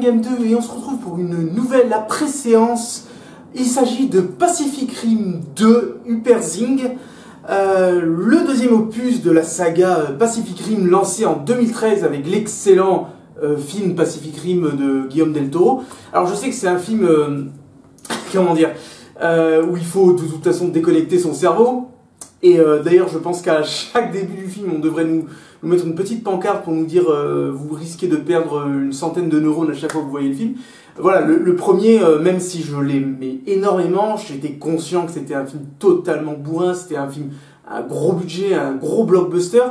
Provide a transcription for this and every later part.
Game 2 et on se retrouve pour une nouvelle après-séance. Il s'agit de Pacific Rim 2 Uprising, le deuxième opus de la saga Pacific Rim lancé en 2013 avec l'excellent film Pacific Rim de Guillaume Del Toro. Alors je sais que c'est un film, comment dire, où il faut de toute façon déconnecter son cerveau. Et d'ailleurs, je pense qu'à chaque début du film, on devrait nous mettre une petite pancarte pour nous dire vous risquez de perdre une centaine de neurones à chaque fois que vous voyez le film. Voilà, le premier, même si je l'aimais énormément, j'étais conscient que c'était un film totalement bourrin, c'était un film à gros budget, un gros blockbuster.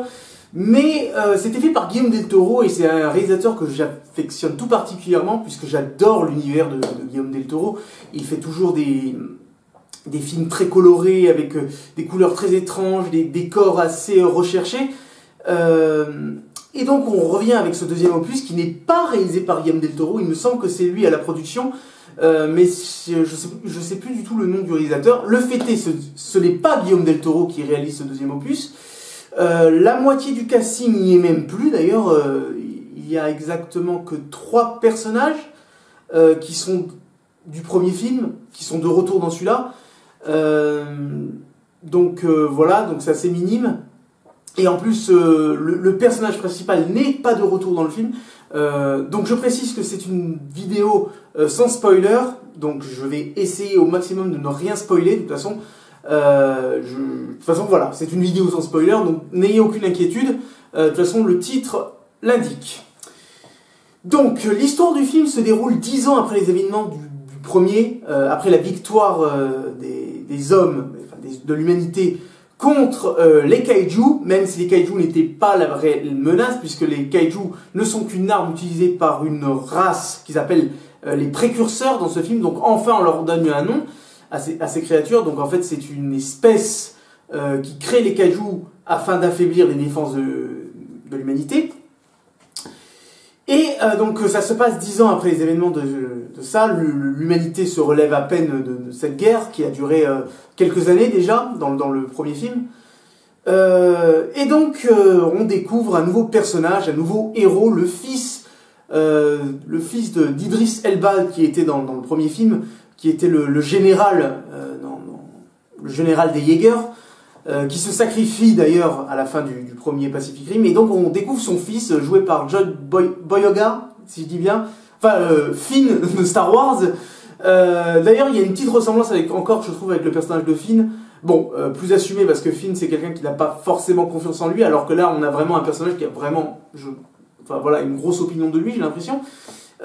Mais c'était fait par Guillaume Del Toro et c'est un réalisateur que j'affectionne tout particulièrement puisque j'adore l'univers de Guillaume Del Toro. Il fait toujours des films très colorés, avec des couleurs très étranges, des décors assez recherchés. Et donc on revient avec ce deuxième opus qui n'est pas réalisé par Guillaume Del Toro, il me semble que c'est lui à la production, mais je sais plus du tout le nom du réalisateur. Le fait est, ce n'est pas Guillaume Del Toro qui réalise ce deuxième opus. La moitié du casting n'y est même plus, d'ailleurs il y a exactement que 3 personnages qui sont du premier film, qui sont de retour dans celui-là. Voilà, donc c'est assez minime. Et en plus, le personnage principal n'est pas de retour dans le film. Donc je précise que c'est une vidéo sans spoiler. Donc je vais essayer au maximum de ne rien spoiler. De toute façon, voilà, c'est une vidéo sans spoiler. Donc n'ayez aucune inquiétude. De toute façon, le titre l'indique. Donc l'histoire du film se déroule 10 ans après les événements du premier, après la victoire des hommes, de l'humanité contre les kaiju, même si les kaiju n'étaient pas la vraie menace, puisque les kaiju ne sont qu'une arme utilisée par une race qu'ils appellent les précurseurs dans ce film. Donc enfin on leur donne un nom à ces créatures. Donc en fait c'est une espèce qui crée les kaiju afin d'affaiblir les défenses de l'humanité. Et donc ça se passe 10 ans après les événements de ça, l'humanité se relève à peine de cette guerre qui a duré quelques années déjà dans le premier film. Et donc on découvre un nouveau personnage, un nouveau héros, le fils d'Idris Elba qui était dans le premier film, qui était le général, le général des Jaegers. Qui se sacrifie d'ailleurs à la fin du premier Pacific Rim, et donc on découvre son fils joué par John Boyega, si je dis bien, enfin Finn de Star Wars. D'ailleurs il y a une petite ressemblance encore je trouve avec le personnage de Finn, bon plus assumé parce que Finn c'est quelqu'un qui n'a pas forcément confiance en lui, alors que là on a vraiment un personnage qui a vraiment, une grosse opinion de lui, j'ai l'impression.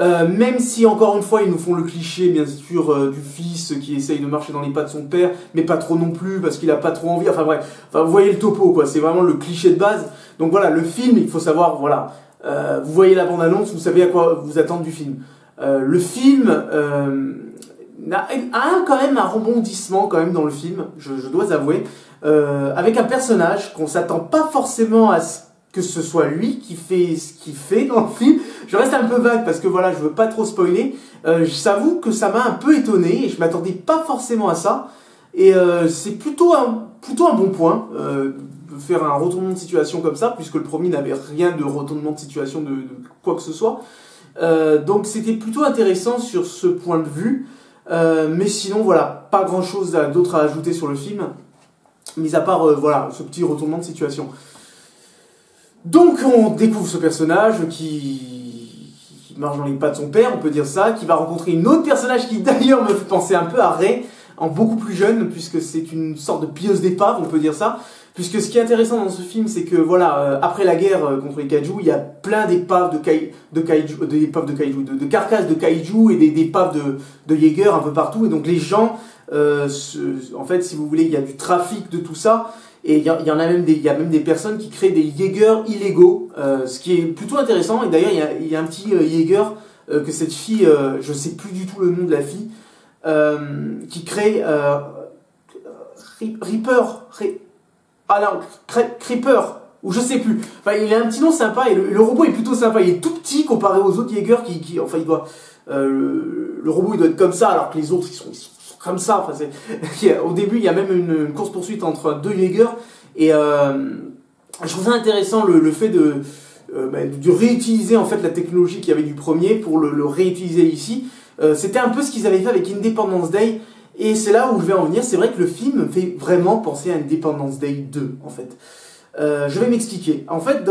Même si encore une fois ils nous font le cliché bien sûr du fils qui essaye de marcher dans les pas de son père, mais pas trop non plus parce qu'il a pas trop envie, enfin bref, vous voyez le topo quoi, c'est vraiment le cliché de base. Donc voilà, le film, il faut savoir, voilà, vous voyez la bande-annonce, vous savez à quoi vous attendre du film. Le film a quand même un rebondissement quand même dans le film, je dois avouer, avec un personnage qu'on s'attend pas forcément à ce que ce soit lui qui fait ce qu'il fait dans le film. Je reste un peu vague parce que voilà, je veux pas trop spoiler. J'avoue que ça m'a un peu étonné et je m'attendais pas forcément à ça. Et c'est plutôt un bon point de faire un retournement de situation comme ça, puisque le premier n'avait rien de retournement de situation de quoi que ce soit. Donc c'était plutôt intéressant sur ce point de vue. Mais sinon voilà, pas grand chose d'autre à ajouter sur le film, mis à part voilà, ce petit retournement de situation. Donc on découvre ce personnage qui marche dans les pas de son père, on peut dire ça, qui va rencontrer une autre personnage qui d'ailleurs me fait penser un peu à Rey, en beaucoup plus jeune, puisque c'est une sorte de pilleuse d'épave, on peut dire ça. Puisque ce qui est intéressant dans ce film, c'est que voilà, après la guerre contre les kaiju, il y a plein d'épaves de carcasses de kaiju et d'épaves de Jaeger un peu partout. Et donc les gens, en fait, si vous voulez, il y a du trafic de tout ça. Et il y a même des personnes qui créent des Jaeger illégaux, ce qui est plutôt intéressant. Et d'ailleurs, il y a un petit Jaeger que cette fille, je sais plus du tout le nom de la fille, qui crée Creeper, ou je sais plus. Enfin, il a un petit nom sympa et le robot est plutôt sympa. Il est tout petit comparé aux autres Jaeger enfin, le robot il doit être comme ça, alors que les autres ils sont comme ça. Enfin, au début, il y a même une course-poursuite entre 2 Jaeger. Et je trouve ça intéressant le fait de réutiliser en fait la technologie qu'il y avait du premier pour le réutiliser ici. C'était un peu ce qu'ils avaient fait avec Independence Day, et c'est là où je vais en venir. C'est vrai que le film me fait vraiment penser à Independence Day 2 en fait. Je vais m'expliquer. En fait,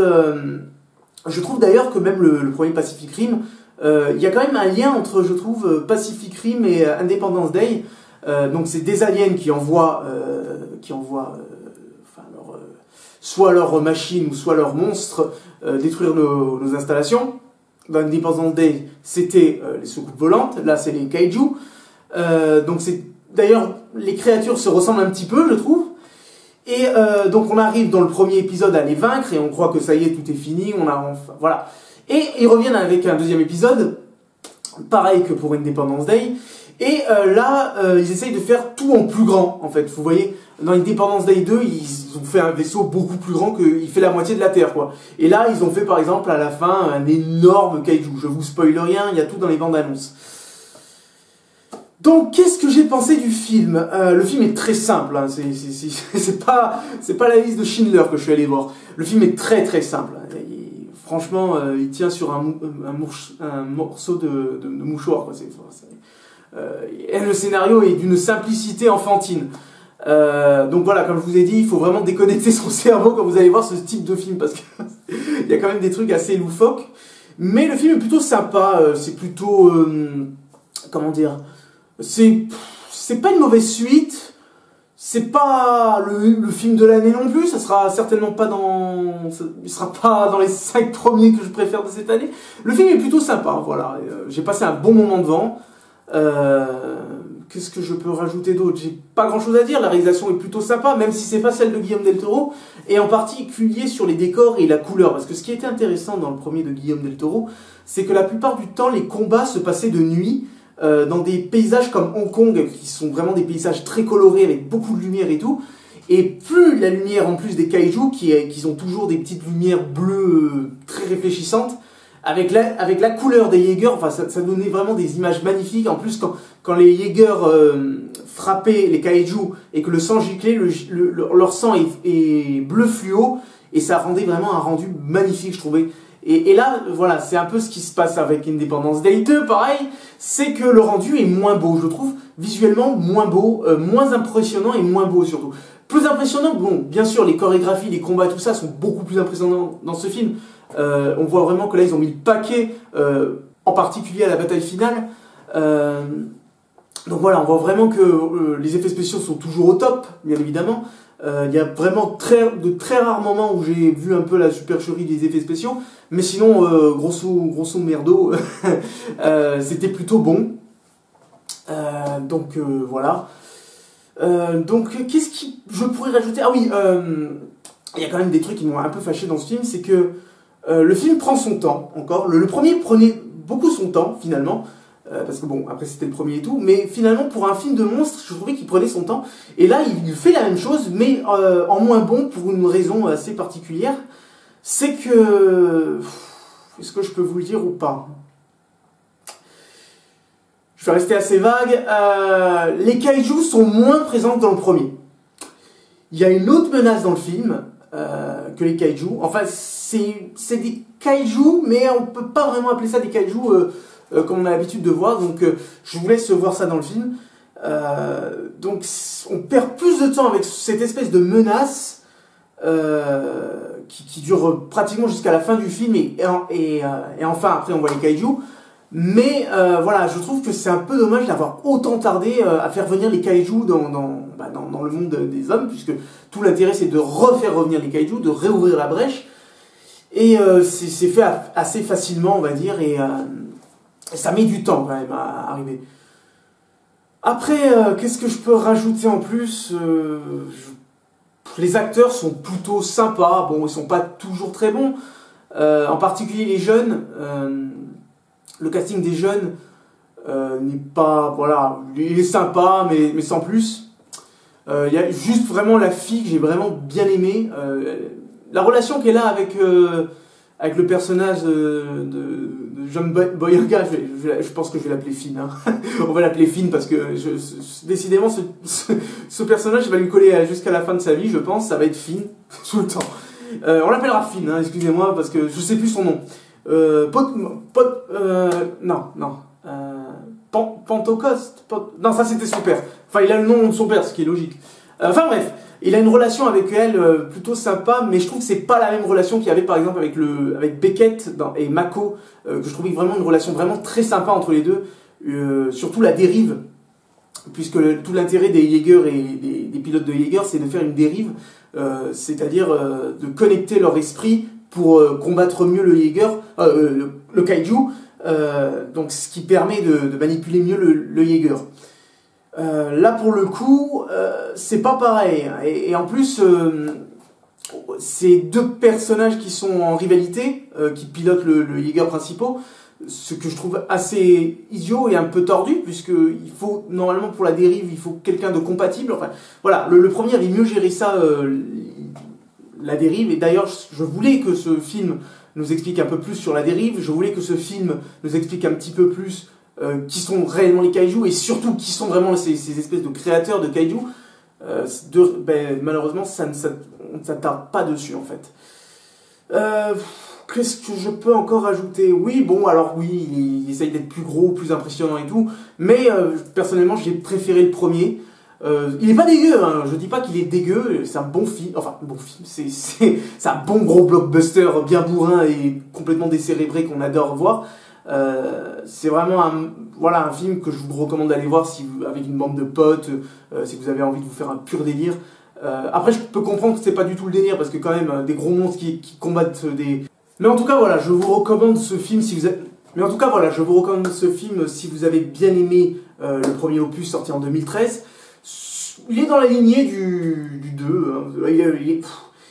je trouve d'ailleurs que même le premier Pacific Rim, il y a quand même un lien entre, je trouve, Pacific Rim et Independence Day. Donc c'est des aliens qui envoient, soit leurs machines ou soit leurs monstres détruire nos installations. Dans Independence Day, c'était les soucoupes volantes. Là, c'est les kaiju. Donc c'est d'ailleurs les créatures se ressemblent un petit peu, je trouve. Et donc on arrive dans le premier épisode à les vaincre et on croit que ça y est, tout est fini. Voilà. Et ils reviennent avec un deuxième épisode, pareil que pour Independence Day. Et là, ils essayent de faire tout en plus grand, en fait. Vous voyez, dans Independence Day 2, ils ont fait un vaisseau beaucoup plus grand qu'il fait la moitié de la Terre, quoi. Et là, ils ont fait, par exemple, à la fin, un énorme kaiju. Je vous spoil rien, il y a tout dans les bandes annonces. Donc, qu'est-ce que j'ai pensé du film? Le film est très simple, hein. C'est pas la liste de Schindler que je suis allé voir. Le film est très très simple. Franchement, il tient sur un morceau de mouchoir, quoi. Et le scénario est d'une simplicité enfantine. Donc voilà, comme je vous ai dit, il faut vraiment déconnecter son cerveau quand vous allez voir ce type de film, parce qu'il y a quand même des trucs assez loufoques. Mais le film est plutôt sympa, c'est plutôt... comment dire, c'est pas une mauvaise suite, c'est pas le film de l'année non plus, ça sera certainement pas il sera pas dans les 5 premiers que je préfère de cette année. Le film est plutôt sympa, voilà, j'ai passé un bon moment devant. Qu'est-ce que je peux rajouter d'autre? J'ai pas grand chose à dire, la réalisation est plutôt sympa, même si c'est pas celle de Guillaume Del Toro, et en particulier sur les décors et la couleur, parce que ce qui était intéressant dans le premier de Guillaume Del Toro, c'est que la plupart du temps les combats se passaient de nuit, dans des paysages comme Hong Kong, qui sont vraiment des paysages très colorés avec beaucoup de lumière et tout, et plus la lumière en plus des kaiju, qui ont toujours des petites lumières bleues très réfléchissantes, avec la couleur des Jaegers, enfin ça donnait vraiment des images magnifiques. En plus, quand les Jaegers frappaient les kaiju et que le sang giclait, leur sang est bleu fluo, et ça rendait vraiment un rendu magnifique, je trouvais. Et là, voilà, c'est un peu ce qui se passe avec Independence Day 2, pareil, c'est que le rendu est moins beau, je trouve, visuellement moins beau, moins impressionnant et moins beau surtout. Plus impressionnant, bon, bien sûr, les chorégraphies, les combats, tout ça sont beaucoup plus impressionnants dans ce film. On voit vraiment que là ils ont mis le paquet, en particulier à la bataille finale. Donc voilà, on voit vraiment que les effets spéciaux sont toujours au top, bien évidemment. Il y a vraiment de très rares moments où j'ai vu un peu la supercherie des effets spéciaux, mais sinon, grosso merdo, c'était plutôt bon. Donc voilà. Donc qu'est-ce que je pourrais rajouter? Ah oui, il y a quand même des trucs qui m'ont un peu fâché dans ce film, c'est que le film prend son temps, encore. Le premier prenait beaucoup son temps, finalement, parce que bon, après c'était le premier et tout, mais finalement, pour un film de monstre, je trouvais qu'il prenait son temps, et là, il fait la même chose, mais en moins bon, pour une raison assez particulière, c'est que... Est-ce que je peux vous le dire ou pas? Je vais rester assez vague. Les kaijus sont moins présentes dans le premier. Il y a une autre menace dans le film que les kaijus. Enfin, c'est des kaijus, mais on peut pas vraiment appeler ça des kaijus comme on a l'habitude de voir. Donc, je vous laisse voir ça dans le film. Donc, on perd plus de temps avec cette espèce de menace qui dure pratiquement jusqu'à la fin du film. Et enfin, après, on voit les kaijus. Mais voilà, je trouve que c'est un peu dommage d'avoir autant tardé à faire venir les kaijus dans le monde des hommes, puisque tout l'intérêt c'est de refaire revenir les kaijus, de réouvrir la brèche, et c'est fait assez facilement, on va dire, et ça met du temps quand même à arriver. Après, qu'est-ce que je peux rajouter en plus? Les acteurs sont plutôt sympas, bon, ils sont pas toujours très bons, en particulier les jeunes. Le casting des jeunes n'est pas... Voilà, il est sympa, mais sans plus. Il y a juste vraiment la fille que j'ai vraiment bien aimée. La relation qu'elle a avec le personnage de John Boyega, je pense que je vais l'appeler Finn. Hein. On va l'appeler Finn parce que décidément, ce personnage va lui coller jusqu'à la fin de sa vie, je pense. Ça va être Finn tout le temps. On l'appellera Finn, hein, excusez-moi, parce que je sais plus son nom. Pentecost. Non, ça c'était son père. Enfin, il a le nom de son père, ce qui est logique. Enfin bref, il a une relation avec elle plutôt sympa, mais je trouve que c'est pas la même relation qu'il y avait par exemple avec Beckett et Mako, que je trouvais vraiment une relation vraiment très sympa entre les deux, surtout la dérive, puisque tout l'intérêt des Jaeger et des pilotes de Jaeger, c'est de faire une dérive, c'est-à-dire de connecter leur esprit pour combattre mieux le Jaeger, le kaiju, donc ce qui permet de manipuler mieux le Jaeger. Là pour le coup, c'est pas pareil, hein. Et en plus, c'est deux personnages qui sont en rivalité, qui pilotent le Jaeger principal, ce que je trouve assez idiot et un peu tordu, puisque il faut, normalement pour la dérive, il faut quelqu'un de compatible. Enfin, voilà, le premier avait mieux géré ça, la dérive, et d'ailleurs je voulais que ce film nous explique un peu plus sur la dérive, je voulais que ce film nous explique un petit peu plus qui sont réellement les kaiju, et surtout qui sont vraiment ces espèces de créateurs de kaiju. Malheureusement, on ne s'attarde pas dessus en fait. Qu'est-ce que je peux encore ajouter? Oui, bon, alors oui, il essaye d'être plus gros, plus impressionnant et tout, mais personnellement, j'ai préféré le premier. Il est pas dégueu, hein. Je dis pas qu'il est dégueu, c'est un bon film, enfin, bon film, c'est un bon gros blockbuster bien bourrin et complètement décérébré qu'on adore voir. C'est vraiment un film que je vous recommande d'aller voir avec une bande de potes, si vous avez envie de vous faire un pur délire. Après, je peux comprendre que c'est pas du tout le délire, parce que quand même, des gros monstres qui combattent des... Mais en tout cas, voilà, je vous recommande ce film si vous avez... si vous avez bien aimé le premier opus sorti en 2013. Il est dans la lignée du 2, hein.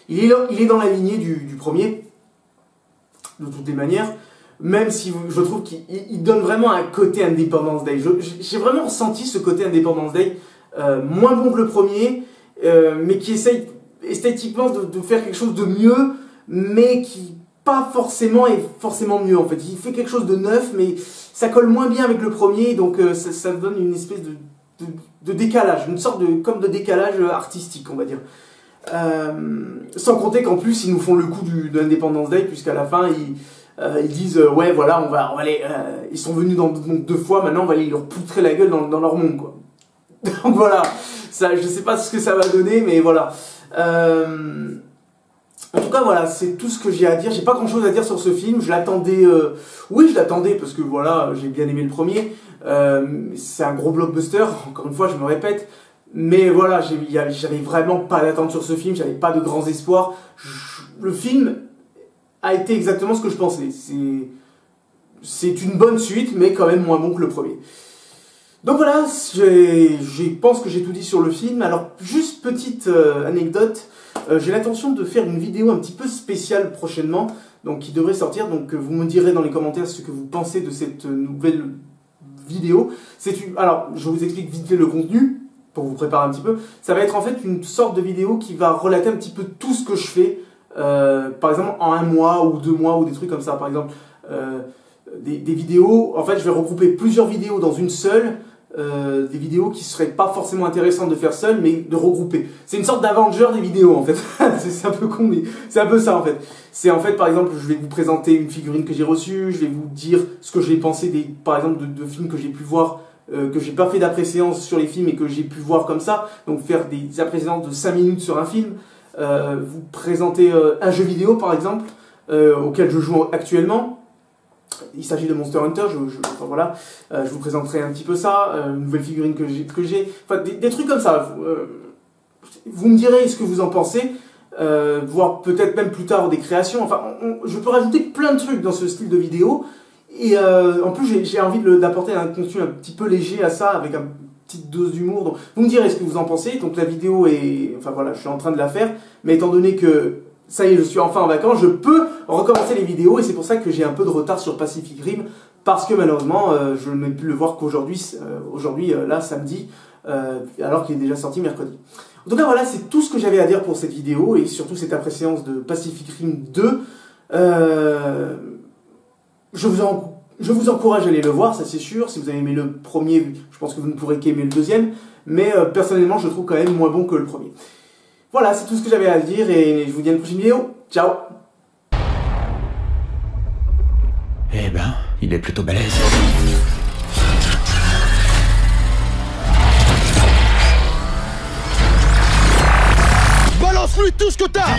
Il est dans la lignée du premier, de toutes les manières. Même si je trouve qu'il donne vraiment un côté Independence Day. J'ai vraiment ressenti ce côté Independence Day, moins bon que le premier, mais qui essaye esthétiquement de faire quelque chose de mieux, mais qui pas forcément est forcément mieux en fait. Il fait quelque chose de neuf, mais ça colle moins bien avec le premier, donc ça donne une espèce de décalage, une sorte comme de décalage artistique, on va dire. Sans compter qu'en plus ils nous font le coup de Independence Day, puisqu'à la fin ils disent ouais voilà on va aller, ils sont venus donc 2 fois, maintenant on va aller leur poutrer la gueule dans leur monde quoi. Donc voilà, ça, je sais pas ce que ça va donner, mais voilà. En tout cas voilà, c'est tout ce que j'ai à dire. J'ai pas grand chose à dire sur ce film. Je l'attendais, oui je l'attendais parce que voilà, j'ai bien aimé le premier. C'est un gros blockbuster, encore une fois je me répète. Mais voilà, j'avais vraiment pas d'attente sur ce film, j'avais pas de grands espoirs. Le film a été exactement ce que je pensais. C'est une bonne suite, mais quand même moins bon que le premier. Donc voilà, je pense que j'ai tout dit sur le film. Alors, juste petite anecdote, j'ai l'intention de faire une vidéo un petit peu spéciale prochainement, donc qui devrait sortir. Donc vous me direz dans les commentaires ce que vous pensez de cette nouvelle vidéo. Alors, je vous explique vite fait le contenu, pour vous préparer un petit peu. Ça va être en fait une sorte de vidéo qui va relater un petit peu tout ce que je fais, par exemple en 1 mois ou 2 mois ou des trucs comme ça. Par exemple, des vidéos, en fait je vais regrouper plusieurs vidéos dans une seule, des vidéos qui seraient pas forcément intéressantes de faire seul, mais de regrouper. C'est une sorte d'Avenger des vidéos en fait. C'est un peu con, mais c'est un peu ça en fait. C'est en fait par exemple, je vais vous présenter une figurine que j'ai reçue, je vais vous dire ce que j'ai pensé par exemple de films que j'ai pu voir, que j'ai pas fait d'après-séance sur les films et que j'ai pu voir comme ça, donc faire des après-séances de 5 minutes sur un film, vous présenter un jeu vidéo par exemple, auquel je joue actuellement. Il s'agit de Monster Hunter, enfin, voilà, je vous présenterai un petit peu ça, une nouvelle figurine que j'ai, enfin des trucs comme ça. Vous me direz ce que vous en pensez, voire peut-être même plus tard des créations, enfin je peux rajouter plein de trucs dans ce style de vidéo, et en plus j'ai envie d'apporter un contenu un petit peu léger à ça, avec une petite dose d'humour, donc vous me direz ce que vous en pensez. Donc la vidéo est, enfin voilà, je suis en train de la faire, mais étant donné que ça y est, je suis enfin en vacances, je peux recommencer les vidéos, et c'est pour ça que j'ai un peu de retard sur Pacific Rim, parce que malheureusement, je n'ai pu le voir qu'aujourd'hui, là, samedi, alors qu'il est déjà sorti mercredi. En tout cas, voilà, c'est tout ce que j'avais à dire pour cette vidéo, et surtout cette après-séance de Pacific Rim 2. Je vous encourage à aller le voir, ça c'est sûr. Si vous avez aimé le premier, je pense que vous ne pourrez qu'aimer le deuxième, mais personnellement, je le trouve quand même moins bon que le premier. Voilà, c'est tout ce que j'avais à dire et je vous dis à une prochaine vidéo. Ciao. Eh ben, il est plutôt balèze. Balance-lui tout ce que t'as!